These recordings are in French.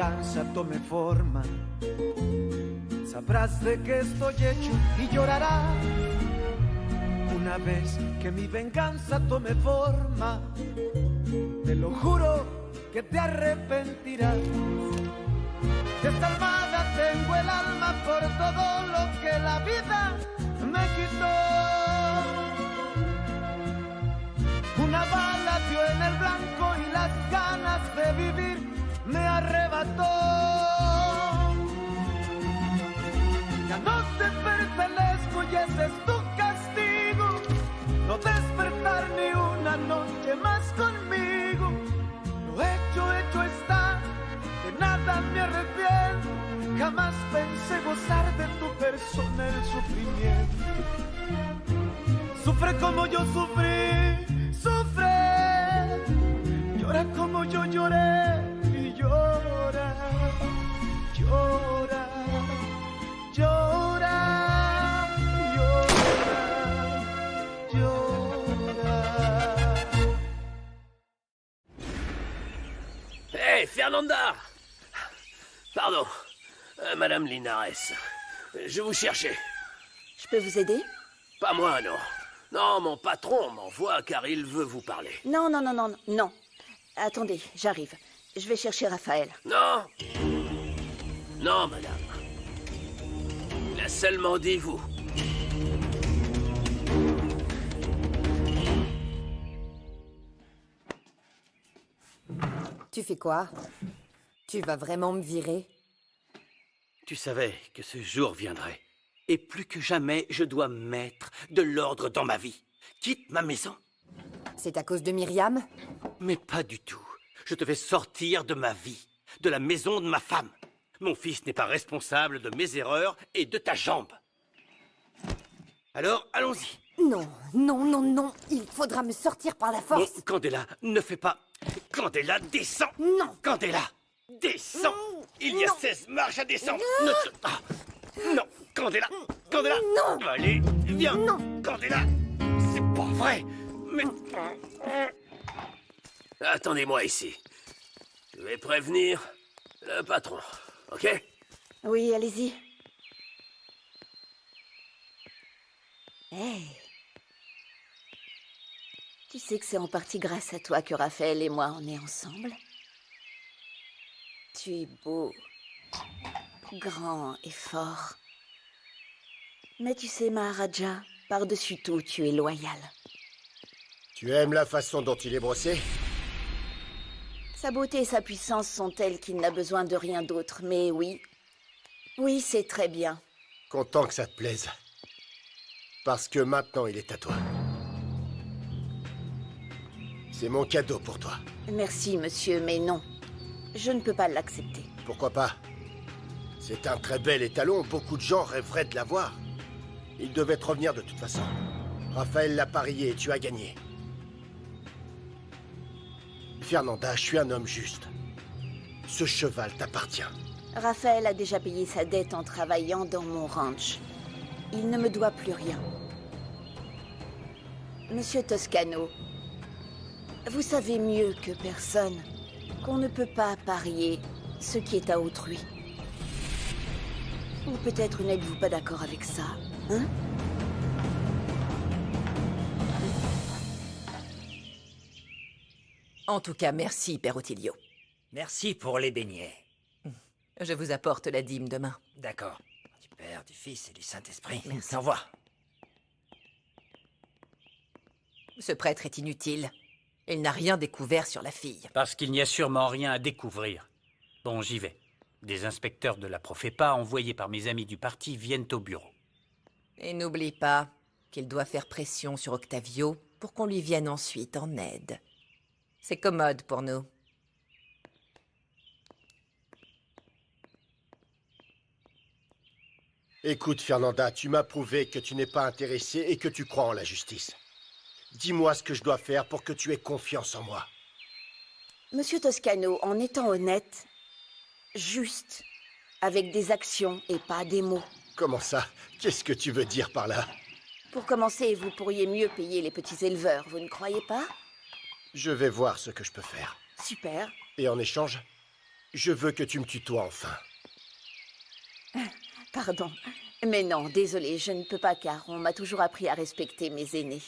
venganza tome forma, sabrás de qué estoy hecho y llorarás. Una vez que mi venganza tome forma, te lo juro que te arrepentirás. De esta almada tengo el alma por todo lo que la vida me quitó. Una bala dio en el blanco y las ganas de vivir me arrebató. Ya no te pertenezco y ese es tu castigo, no despertar ni una noche más conmigo. Lo hecho está, de nada me arrepiento. Jamás pensé gozar de tu persona el sufrimiento. Sufre como yo sufrí, sufre. Llora como yo lloré y llora, llora, llora, llora, llora. Hé, Fernanda! Pardon, Madame Linares, je vous cherchais. Je peux vous aider? Pas moi, non. Non, mon patron m'envoie car il veut vous parler. Non, non, non, non, non. Attendez, j'arrive. Je vais chercher Raphaël. Non. Non, madame. Il a seulement dit vous. Tu fais quoi? Tu vas vraiment me virer? Tu savais que ce jour viendrait. Et plus que jamais, je dois mettre de l'ordre dans ma vie. Quitte ma maison. C'est à cause de Myriam? Mais pas du tout. Je te fais sortir de ma vie, de la maison de ma femme. Mon fils n'est pas responsable de mes erreurs et de ta jambe. Alors, allons-y. Non, non, non, non. Il faudra me sortir par la force. Bon, Candela, ne fais pas... Candela, descends. Non. Candela, descends. Il y a 16 marches à descendre. Ne te... Ah. Non, Candela, Candela. Non. Allez, viens. Non. Candela, c'est pas vrai. Mais... Attendez-moi ici. Je vais prévenir le patron, ok? Oui, allez-y. Hey. Tu sais que c'est en partie grâce à toi que Raphaël et moi on est ensemble? Tu es beau, grand et fort. Mais tu sais, Maharaja, par-dessus tout, tu es loyal. Tu aimes la façon dont il est brossé? Sa beauté et sa puissance sont telles qu'il n'a besoin de rien d'autre, mais oui. Oui, c'est très bien. Content que ça te plaise. Parce que maintenant, il est à toi. C'est mon cadeau pour toi. Merci, monsieur, mais non. Je ne peux pas l'accepter. Pourquoi pas? C'est un très bel étalon, beaucoup de gens rêveraient de l'avoir. Il devait te revenir de toute façon. Raphaël l'a parié et tu as gagné. Fernanda, je suis un homme juste. Ce cheval t'appartient. Raphaël a déjà payé sa dette en travaillant dans mon ranch. Il ne me doit plus rien. Monsieur Toscano, vous savez mieux que personne qu'on ne peut pas parier ce qui est à autrui. Ou peut-être n'êtes-vous pas d'accord avec ça, hein? En tout cas, merci, Père Otilio. Merci pour les beignets. Je vous apporte la dîme demain. D'accord. Du Père, du Fils et du Saint-Esprit. Merci. Au revoir. Ce prêtre est inutile. Il n'a rien découvert sur la fille. Parce qu'il n'y a sûrement rien à découvrir. Bon, j'y vais. Des inspecteurs de la Profepa envoyés par mes amis du parti viennent au bureau. Et n'oublie pas qu'il doit faire pression sur Octavio pour qu'on lui vienne ensuite en aide. C'est commode pour nous. Écoute, Fernanda, tu m'as prouvé que tu n'es pas intéressée et que tu crois en la justice. Dis-moi ce que je dois faire pour que tu aies confiance en moi. Monsieur Toscano, en étant honnête, juste, avec des actions et pas des mots. Comment ça? Qu'est-ce que tu veux dire par là? Pour commencer, vous pourriez mieux payer les petits éleveurs, vous ne croyez pas? Je vais voir ce que je peux faire. Super. Et en échange, Je veux que tu me tutoies enfin. Pardon. Mais non, désolé, je ne peux pas car on m'a toujours appris à respecter mes aînés.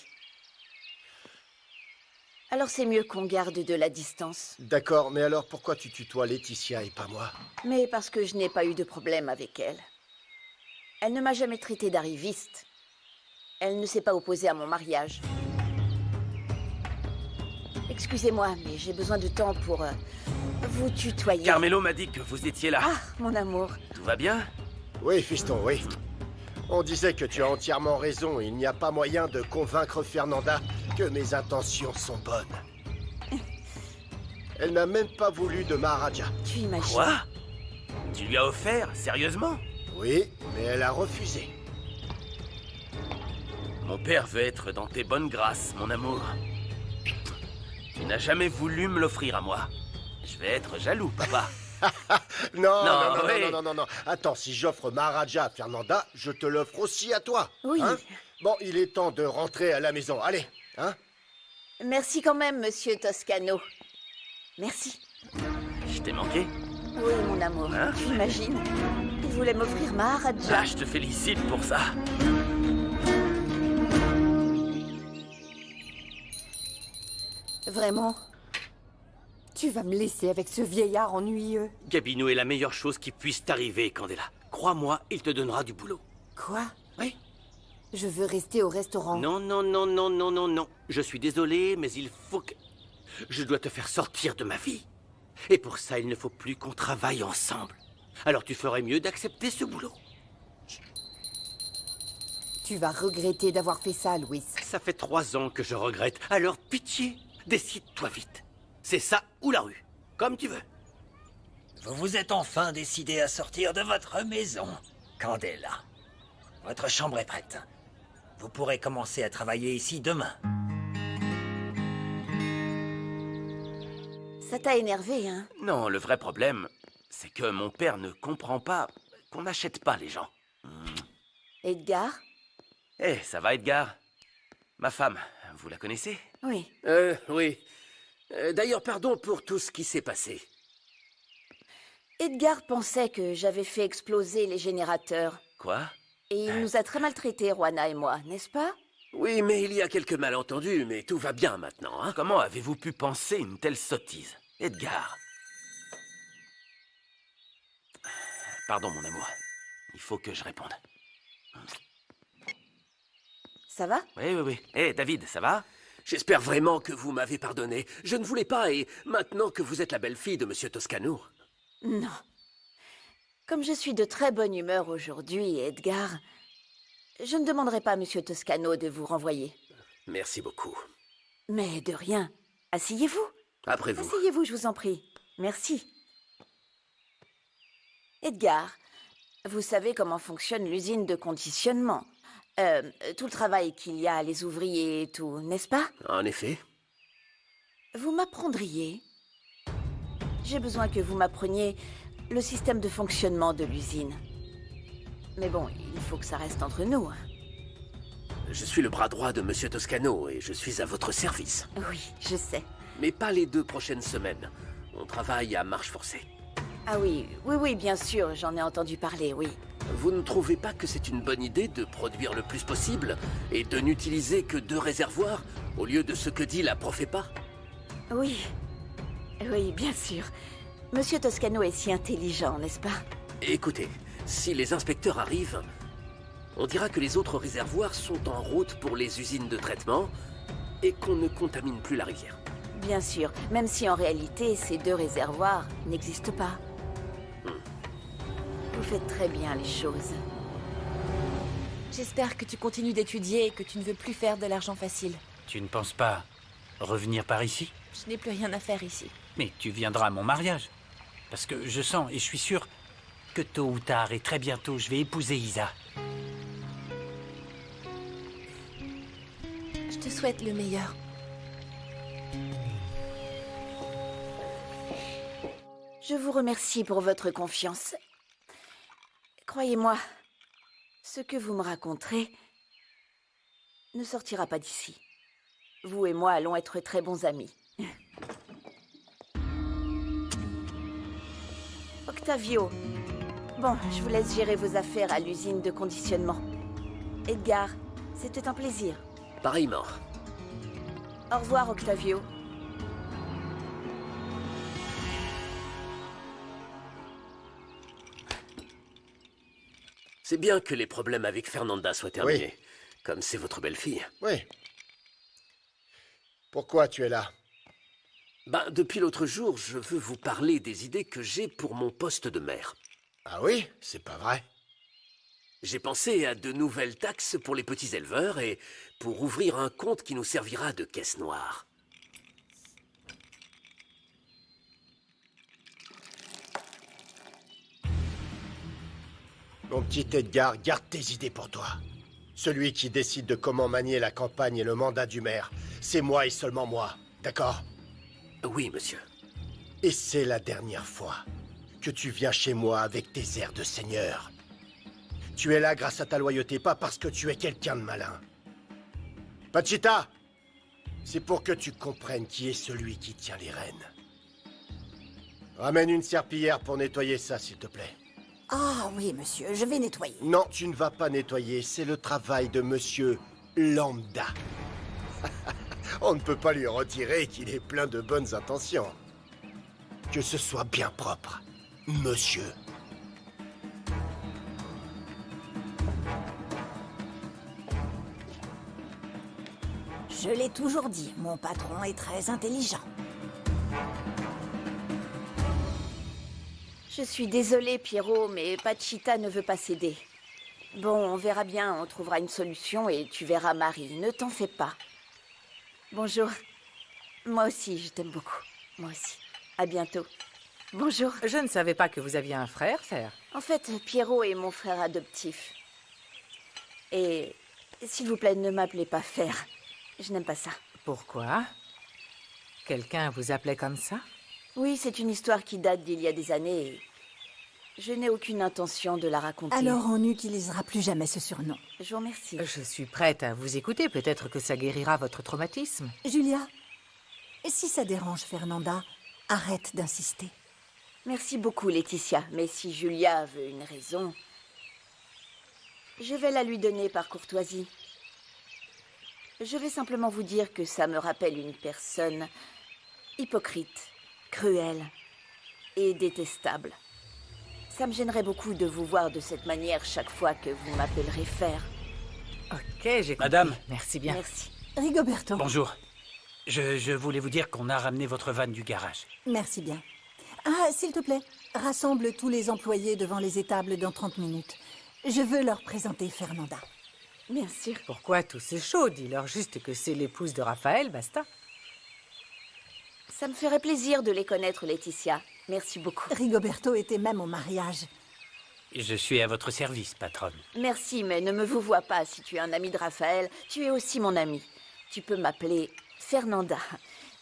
Alors c'est mieux qu'on garde de la distance. D'accord, mais alors pourquoi tu tutoies Laetitia et pas moi? Mais parce que je n'ai pas eu de problème avec elle. Elle ne m'a jamais traité d'arriviste. Elle ne s'est pas opposée à mon mariage. Excusez-moi, mais j'ai besoin de temps pour vous tutoyer. Carmelo m'a dit que vous étiez là. Ah, mon amour. Tout va bien? Oui, fiston, oui. On disait que tu as entièrement raison. Il n'y a pas moyen de convaincre Fernanda que mes intentions sont bonnes. Elle n'a même pas voulu de Maharaja. Tu imagines? Quoi? Tu lui as offert? Sérieusement? Oui, mais elle a refusé. Mon père veut être dans tes bonnes grâces, mon amour. Tu n'as jamais voulu me l'offrir à moi. Je vais être jaloux, papa. Non, non, non, oui. non, non, non, non. Attends, si j'offre Maharaja à Fernanda, je te l'offre aussi à toi. Oui. Hein? Bon, il est temps de rentrer à la maison. Allez, hein? Merci quand même, monsieur Toscano. Merci. Je t'ai manqué? Oui, mon amour. Hein? Tu imagines? Il voulait m'offrir Maharaja. Ah, je te félicite pour ça. Vraiment? Tu vas me laisser avec ce vieillard ennuyeux? Gabino est la meilleure chose qui puisse t'arriver, Candela. Crois-moi, il te donnera du boulot. Quoi? Oui? Je veux rester au restaurant. Non, non, non, non, non, non, non. Je suis désolé, mais il faut que... Je dois te faire sortir de ma vie. Et pour ça, il ne faut plus qu'on travaille ensemble. Alors tu ferais mieux d'accepter ce boulot. Tu vas regretter d'avoir fait ça, Louis. Ça fait 3 ans que je regrette. Alors pitié, décide-toi vite. C'est ça ou la rue, comme tu veux. Vous vous êtes enfin décidé à sortir de votre maison, Candela. Votre chambre est prête. Vous pourrez commencer à travailler ici demain. Ça t'a énervé, hein? Non, le vrai problème, c'est que mon père ne comprend pas qu'on n'achète pas les gens. Edgar? Eh, ça va, Edgar? Ma femme, vous la connaissez? Oui. Oui. D'ailleurs, pardon pour tout ce qui s'est passé. Edgar pensait que j'avais fait exploser les générateurs. Quoi? Et il nous a très maltraités, Juana et moi, n'est-ce pas? Oui, mais il y a quelques malentendus, mais tout va bien maintenant, hein? Comment avez-vous pu penser une telle sottise, Edgar? Pardon, mon amour. Il faut que je réponde. Ça va? Oui, oui, oui. Hé, David, ça va? J'espère vraiment que vous m'avez pardonné. Je ne voulais pas, et maintenant que vous êtes la belle-fille de Monsieur Toscano... Non. Comme je suis de très bonne humeur aujourd'hui, Edgar, je ne demanderai pas à Monsieur Toscano de vous renvoyer. Merci beaucoup. Mais de rien. Asseyez-vous. Après vous. Asseyez-vous, je vous en prie. Merci. Edgar, vous savez comment fonctionne l'usine de conditionnement. Tout le travail qu'il y a, les ouvriers et tout, n'est-ce pas? En effet. Vous m'apprendriez. J'ai besoin que vous m'appreniez le système de fonctionnement de l'usine. Mais bon, il faut que ça reste entre nous. Hein. Je suis le bras droit de Monsieur Toscano et je suis à votre service. Oui, je sais. Mais pas les 2 prochaines semaines. On travaille à marche forcée. Ah oui, oui, oui, bien sûr, j'en ai entendu parler, oui. Vous ne trouvez pas que c'est une bonne idée de produire le plus possible et de n'utiliser que 2 réservoirs au lieu de ce que dit la Profepa? Oui, oui, bien sûr. Monsieur Toscano est si intelligent, n'est-ce pas? Écoutez, si les inspecteurs arrivent, on dira que les autres réservoirs sont en route pour les usines de traitement et qu'on ne contamine plus la rivière. Bien sûr, même si en réalité, ces 2 réservoirs n'existent pas. Vous faites très bien les choses. J'espère que tu continues d'étudier et que tu ne veux plus faire de l'argent facile. Tu ne penses pas revenir par ici? Je n'ai plus rien à faire ici. Mais tu viendras à mon mariage. Parce que je sens et je suis sûr que tôt ou tard et très bientôt, je vais épouser Isa. Je te souhaite le meilleur. Je vous remercie pour votre confiance. Croyez-moi, ce que vous me raconterez ne sortira pas d'ici. Vous et moi allons être très bons amis. Octavio. Bon, je vous laisse gérer vos affaires à l'usine de conditionnement. Edgar, c'était un plaisir. Pareillement. Au revoir, Octavio. C'est bien que les problèmes avec Fernanda soient terminés. Comme c'est votre belle-fille. Oui. Pourquoi tu es là? Ben, depuis l'autre jour, je veux vous parler des idées que j'ai pour mon poste de maire. Ah oui? C'est pas vrai. J'ai pensé à de nouvelles taxes pour les petits éleveurs et pour ouvrir un compte qui nous servira de caisse noire. Mon petit Edgar, garde tes idées pour toi. Celui qui décide de comment manier la campagne et le mandat du maire, c'est moi et seulement moi. D'accord? Oui, monsieur. Et c'est la dernière fois que tu viens chez moi avec tes airs de seigneur. Tu es là grâce à ta loyauté, pas parce que tu es quelqu'un de malin. Pachita, c'est pour que tu comprennes qui est celui qui tient les rênes. Ramène une serpillière pour nettoyer ça, s'il te plaît. Ah oui, monsieur, je vais nettoyer. Non, tu ne vas pas nettoyer, c'est le travail de monsieur Lambda. On ne peut pas lui retirer qu'il est plein de bonnes intentions. Que ce soit bien propre, monsieur. Je l'ai toujours dit, mon patron est très intelligent. Je suis désolée, Pierrot, mais Pachita ne veut pas céder. Bon, on verra bien, on trouvera une solution et tu verras Marie. Ne t'en fais pas. Bonjour. Moi aussi, je t'aime beaucoup. Moi aussi. À bientôt. Bonjour. Je ne savais pas que vous aviez un frère, Fer. En fait, Pierrot est mon frère adoptif. Et s'il vous plaît, ne m'appelez pas Fer. Je n'aime pas ça. Pourquoi? Quelqu'un vous appelait comme ça? Oui, c'est une histoire qui date d'il y a des années. Et je n'ai aucune intention de la raconter. Alors on n'utilisera plus jamais ce surnom. Je vous remercie. Je suis prête à vous écouter. Peut-être que ça guérira votre traumatisme. Julia, si ça dérange Fernanda, arrête d'insister. Merci beaucoup, Laetitia. Mais si Julia veut une raison, je vais la lui donner par courtoisie. Je vais simplement vous dire que ça me rappelle une personne hypocrite, cruelle et détestable. Ça me gênerait beaucoup de vous voir de cette manière chaque fois que vous m'appellerez Fer. Ok, j'ai compris. Madame. Merci bien. Merci. Rigoberto. Bonjour. Je voulais vous dire qu'on a ramené votre van du garage. Merci bien. Ah, s'il te plaît, rassemble tous les employés devant les étables dans 30 minutes. Je veux leur présenter Fernanda. Bien sûr. Pourquoi tout ce chaud? Dis-leur juste que c'est l'épouse de Raphaël, basta. Ça me ferait plaisir de les connaître, Laetitia. Merci beaucoup. Rigoberto était même au mariage. Je suis à votre service, patronne. Merci, mais ne me vous vois pas. Si tu es un ami de Raphaël, tu es aussi mon ami. Tu peux m'appeler Fernanda,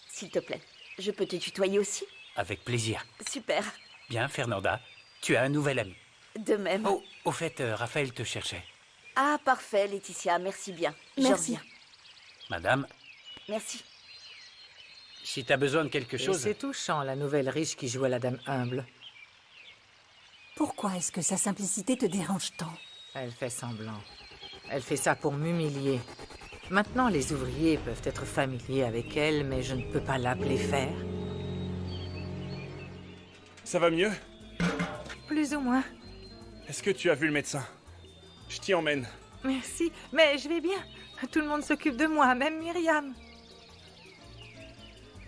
s'il te plaît. Je peux te tutoyer aussi? Avec plaisir. Super. Bien, Fernanda, tu as un nouvel ami. De même. Oh, au fait, Raphaël te cherchait. Ah, parfait, Laetitia. Merci bien. Je Merci. reviens. Madame, Merci. si t'as besoin de quelque Et chose... c'est touchant, la nouvelle riche qui joue à la dame humble. Pourquoi est-ce que sa simplicité te dérange tant? Elle fait semblant. Elle fait ça pour m'humilier. Maintenant, les ouvriers peuvent être familiers avec elle, mais je ne peux pas l'appeler Fer. Ça va mieux? Plus ou moins. Est-ce que tu as vu le médecin? Je t'y emmène. Merci, mais je vais bien. Tout le monde s'occupe de moi, même Myriam.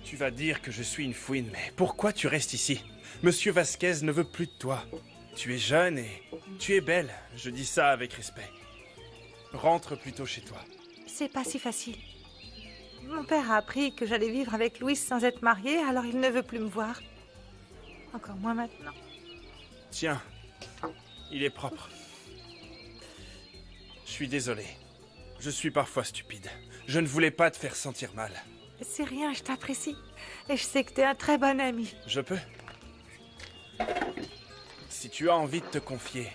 Tu vas dire que je suis une fouine, mais pourquoi tu restes ici? Monsieur Vasquez ne veut plus de toi. Tu es jeune et tu es belle. Je dis ça avec respect. Rentre plutôt chez toi. C'est pas si facile. Mon père a appris que j'allais vivre avec Louis sans être mariée, alors il ne veut plus me voir. Encore moins maintenant. Tiens, il est propre. Je suis désolé. Je suis parfois stupide. Je ne voulais pas te faire sentir mal. C'est rien, je t'apprécie. Et je sais que t'es un très bon ami. Je peux? Si tu as envie de te confier,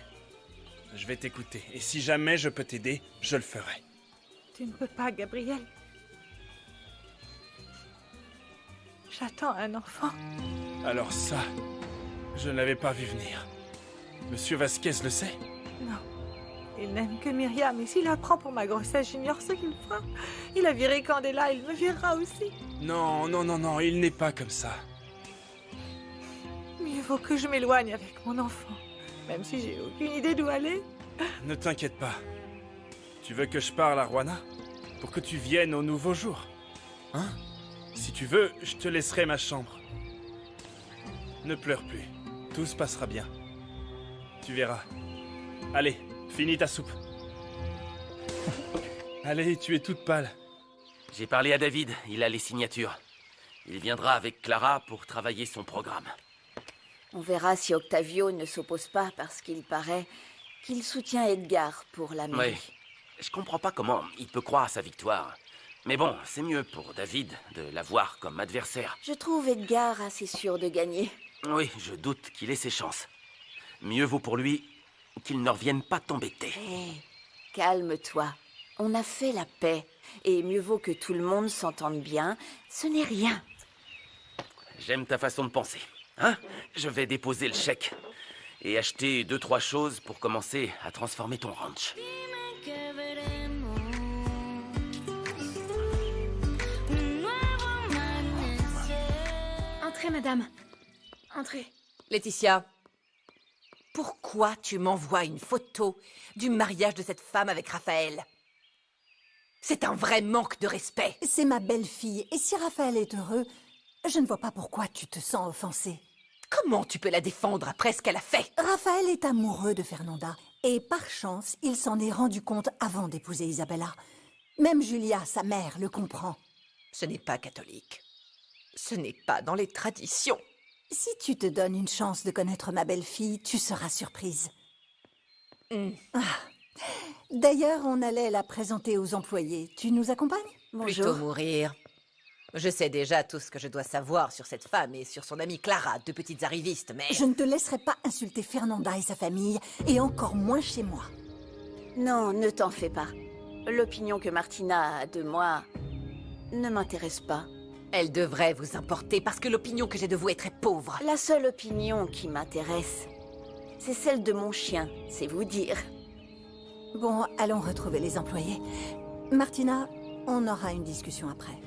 je vais t'écouter. Et si jamais je peux t'aider, je le ferai. Tu ne peux pas, Gabriel. J'attends un enfant. Alors ça, Je ne l'avais pas vu venir. Monsieur Vasquez le sait? Non. Il n'aime que Myriam, et s'il apprend pour ma grossesse, j'ignore ce qu'il fera. Il a viré Candela, il me virera aussi. Non, non, non, non, il n'est pas comme ça. Mieux vaut que je m'éloigne avec mon enfant, même si j'ai aucune idée d'où aller. Ne t'inquiète pas. Tu veux que je parle à Juana? Pour que tu viennes au nouveau jour? Hein? Si tu veux, je te laisserai ma chambre. Ne pleure plus. Tout se passera bien. Tu verras. Allez, finis ta soupe. Allez, tu es toute pâle. J'ai parlé à David, il a les signatures. Il viendra avec Clara pour travailler son programme. On verra si Octavio ne s'oppose pas parce qu'il paraît qu'il soutient Edgar pour la mairie. Oui, je comprends pas comment il peut croire à sa victoire. Mais bon, c'est mieux pour David de l'avoir comme adversaire. Je trouve Edgar assez sûr de gagner. Oui, je doute qu'il ait ses chances. Mieux vaut pour lui qu'il ne revienne pas t'embêter. Hé, calme-toi. On a fait la paix. Et mieux vaut que tout le monde s'entende bien. Ce n'est rien. J'aime ta façon de penser. Hein? Je vais déposer le chèque. Et acheter 2-3 choses pour commencer à transformer ton ranch. Entrez, madame. Entrez. Laetitia, pourquoi tu m'envoies une photo du mariage de cette femme avec Raphaël? C'est un vrai manque de respect. C'est ma belle-fille, et si Raphaël est heureux, je ne vois pas pourquoi tu te sens offensée. Comment tu peux la défendre après ce qu'elle a fait? Raphaël est amoureux de Fernanda, et par chance, il s'en est rendu compte avant d'épouser Isabella. Même Julia, sa mère, le comprend. Ce n'est pas catholique. Ce n'est pas dans les traditions. Si tu te donnes une chance de connaître ma belle-fille, tu seras surprise. Ah. D'ailleurs, on allait la présenter aux employés. Tu nous accompagnes? Plutôt mourir. Je sais déjà tout ce que je dois savoir sur cette femme et sur son amie Clara, deux petites arrivistes, mais... Je ne te laisserai pas insulter Fernanda et sa famille, et encore moins chez moi. Non, ne t'en fais pas. L'opinion que Martina a de moi ne m'intéresse pas. Elle devrait vous importer parce que l'opinion que j'ai de vous est très pauvre. La seule opinion qui m'intéresse, c'est celle de mon chien, c'est vous dire. Bon, allons retrouver les employés. Martina, on aura une discussion après.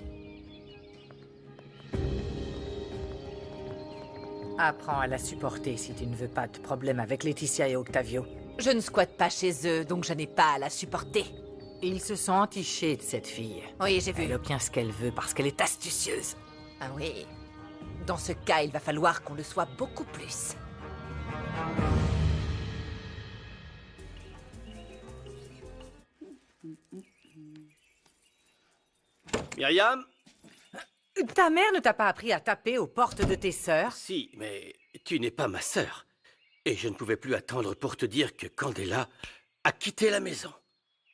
Apprends à la supporter si tu ne veux pas de problème avec Laetitia et Octavio. Je ne squatte pas chez eux, donc je n'ai pas à la supporter. Ils se sont entichés de cette fille. Oui, j'ai vu. Elle obtient ce qu'elle veut parce qu'elle est astucieuse. Ah oui. Dans ce cas, il va falloir qu'on le soit beaucoup plus. Myriam? Ta mère ne t'a pas appris à taper aux portes de tes sœurs? Si, mais tu n'es pas ma sœur. Et je ne pouvais plus attendre pour te dire que Candela a quitté la maison.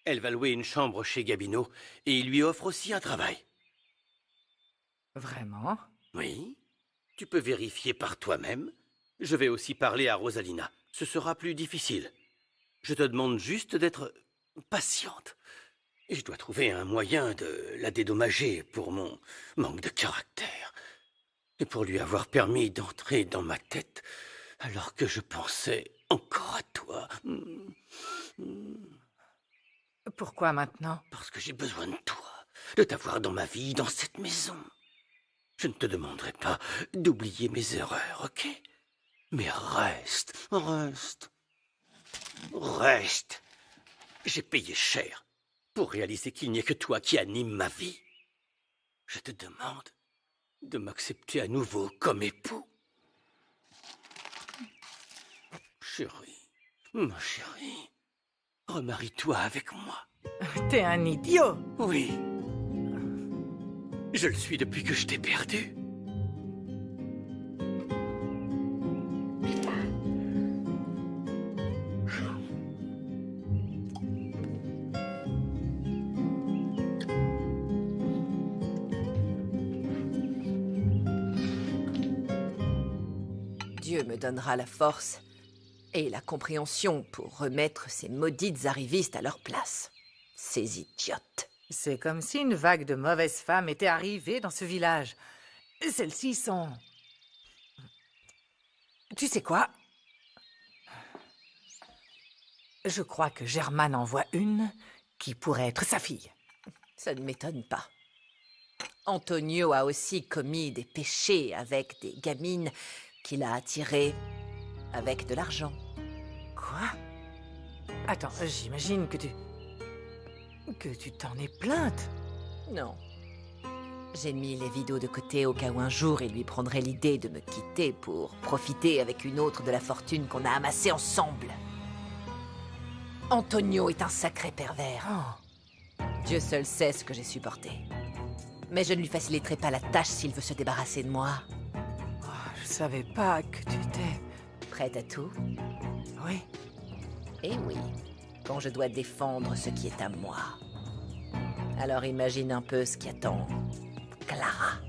Elle va louer une chambre chez Gabino et il lui offre aussi un travail. Vraiment? Oui. Tu peux vérifier par toi-même. Je vais aussi parler à Rosalina. Ce sera plus difficile. Je te demande juste d'être patiente. Et je dois trouver un moyen de la dédommager pour mon manque de caractère. Et pour lui avoir permis d'entrer dans ma tête alors que je pensais encore à toi. Pourquoi maintenant? Parce que j'ai besoin de toi, de t'avoir dans ma vie, dans cette maison. Je ne te demanderai pas d'oublier mes erreurs, ok? Mais reste, reste, reste. J'ai payé cher pour réaliser qu'il n'y a que toi qui anime ma vie. Je te demande de m'accepter à nouveau comme époux. Chérie, ma chérie, remarie-toi avec moi. T'es un idiot! Oui. Je le suis depuis que je t'ai perdu. Dieu me donnera la force et la compréhension pour remettre ces maudites arrivistes à leur place. Ces idiotes. C'est comme si une vague de mauvaises femmes était arrivée dans ce village. Celles-ci sont Tu sais quoi? Je crois que Germaine en voit une qui pourrait être sa fille. Ça ne m'étonne pas. Antonio a aussi commis des péchés avec des gamines qu'il a attirées avec de l'argent. Quoi? Attends, j'imagine que tu t'en es plainte. Non. J'ai mis les vidéos de côté au cas où un jour il lui prendrait l'idée de me quitter pour profiter avec une autre de la fortune qu'on a amassée ensemble. Antonio est un sacré pervers. Dieu seul sait ce que j'ai supporté. Mais je ne lui faciliterai pas la tâche s'il veut se débarrasser de moi. Je savais pas que tu étais... Prête à tout? Oui. Eh oui, quand je dois défendre ce qui est à moi. Alors imagine un peu ce qui attend Clara.